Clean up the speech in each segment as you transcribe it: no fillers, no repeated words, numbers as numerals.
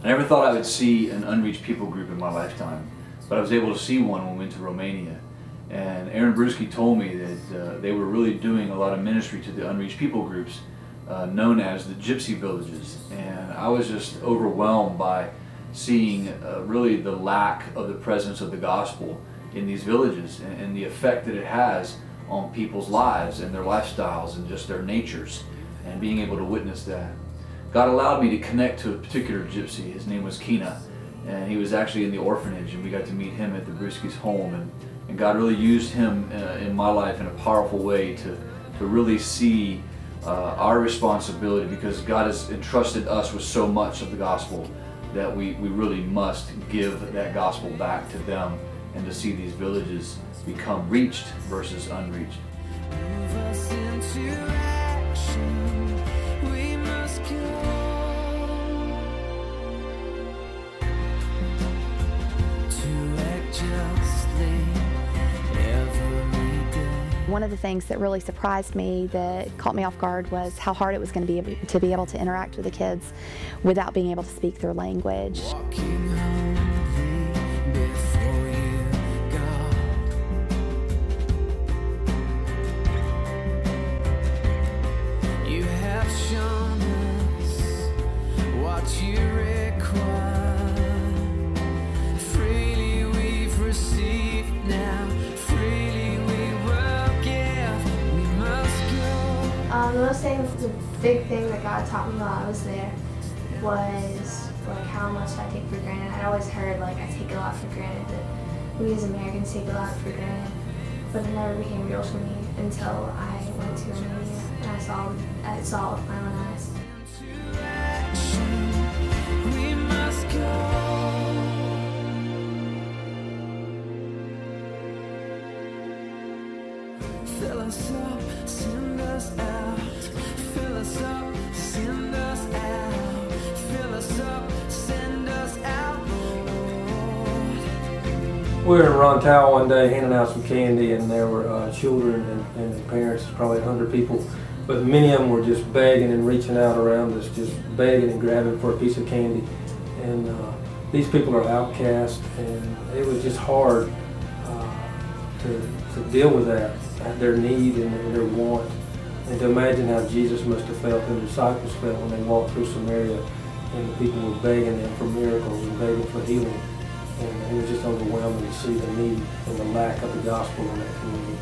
I never thought I would see an unreached people group in my lifetime, but I was able to see one when we went to Romania. And Aaron Brewski told me that they were really doing a lot of ministry to the unreached people groups known as the gypsy villages. And I was just overwhelmed by seeing really the lack of the presence of the gospel in these villages and the effect that it has on people's lives and their lifestyles and just their natures, and being able to witness that. God allowed me to connect to a particular gypsy. His name was Kina, and he was actually in the orphanage, and we got to meet him at the Brewski's home, and God really used him in my life in a powerful way to really see our responsibility, because God has entrusted us with so much of the gospel that we really must give that gospel back to them, and to see these villages become reached versus unreached. Move us into action. We must go to act justly every day. One of the things that really surprised me, that caught me off guard, was how hard it was going to be able to interact with the kids without being able to speak their language. Walking humbly before you, God. You have shown us what you require. Freely we've received, now freely we will give. We must go. The big thing that God taught me while I was there was like how much I take for granted. I'd always heard like I take a lot for granted, that we as Americans take a lot for granted, but it never became real for me until I went to Romania and I saw it with my own eyes. Into action, we must go. Fill us up, send us out. Fill us up, send us out. Fill us up, send us out, Lord. We were in Rontal one day handing out some candy, and there were children and parents, probably 100 people, but many of them were just begging and reaching out around us, just begging and grabbing for a piece of candy. And these people are outcast, and it was just hard to deal with that, their need and their want. And to imagine how Jesus must have felt and the disciples felt when they walked through Samaria, and the people were begging them for miracles and begging for healing. And it was just overwhelming to see the need and the lack of the gospel in that community.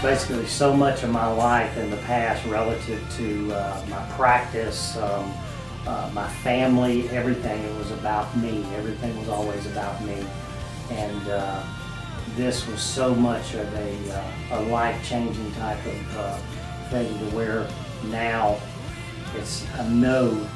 Basically, so much of my life in the past relative to my practice, my family, everything, it was about me. Everything was always about me. And this was so much of a life-changing type of thing, to where now I know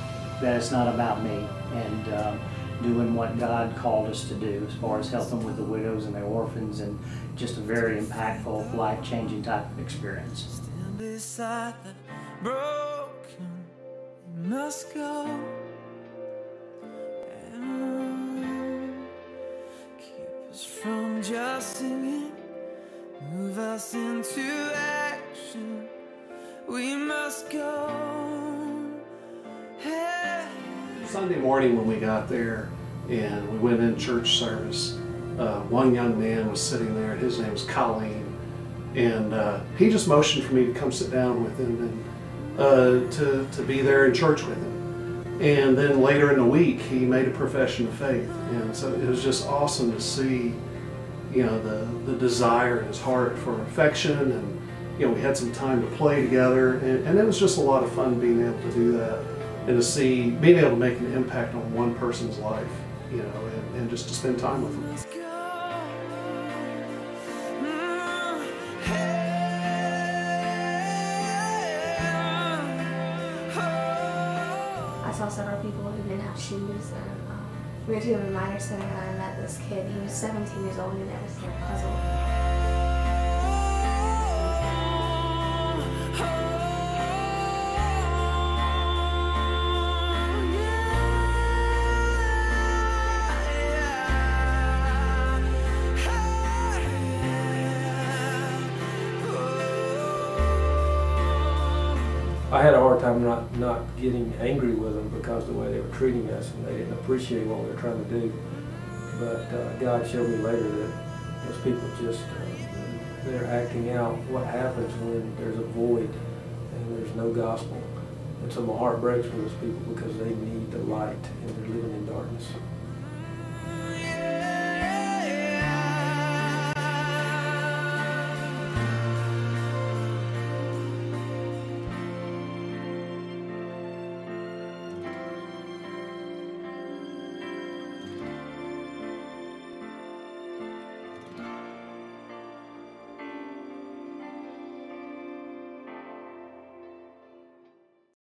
that it's not about me, and doing what God called us to do as far as helping with the widows and the orphans, and just a very impactful, life-changing type of experience. Stand beside the broken, we must go. And keep us from just singing, move us into action. We must go. Hey. Sunday morning when we got there and we went in church service, one young man was sitting there, and his name was Colleen, and he just motioned for me to come sit down with him and to be there in church with him. And then later in the week he made a profession of faith, and so it was just awesome to see, you know, the desire in his heart for affection, and you know, we had some time to play together, and it was just a lot of fun being able to do that, and to see, being able to make an impact on one person's life, you know, and just to spend time with them. saw several people who didn't have shoes, and we went to a reminder center and I met this kid. He was 17 years old and he'd never seen a puzzle. I had a hard time not getting angry with them because of the way they were treating us, and they didn't appreciate what we were trying to do. But God showed me later that those people just, they're acting out what happens when there's a void and there's no gospel. And so my heart breaks for those people because they need the light and they're living in darkness.